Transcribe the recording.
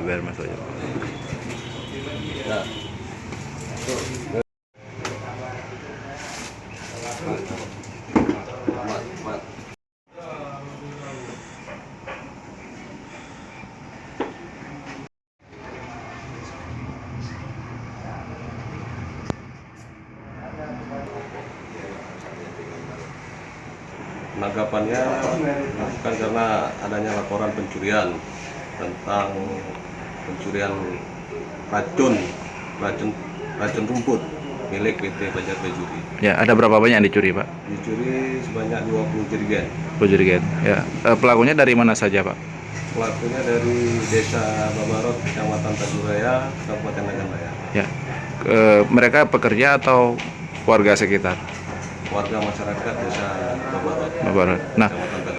biar masuk aja. Nah, mat. Penangkapannya bukan karena adanya laporan pencurian tentang pencurian racun rumput milik PT Fajar Pejuri. Ya, ada berapa banyak yang dicuri, Pak? Dicuri sebanyak 20 jerigen. Jerigen. Ya, pelakunya dari mana saja, Pak? Pelakunya dari Desa Babarot, Kecamatan Tajuraya, Kabupaten Nagan Raya. Ya, mereka pekerja atau warga sekitar? Warga masyarakat Desa Babarot. Barat. Nah, Kecamatan Tajuraya.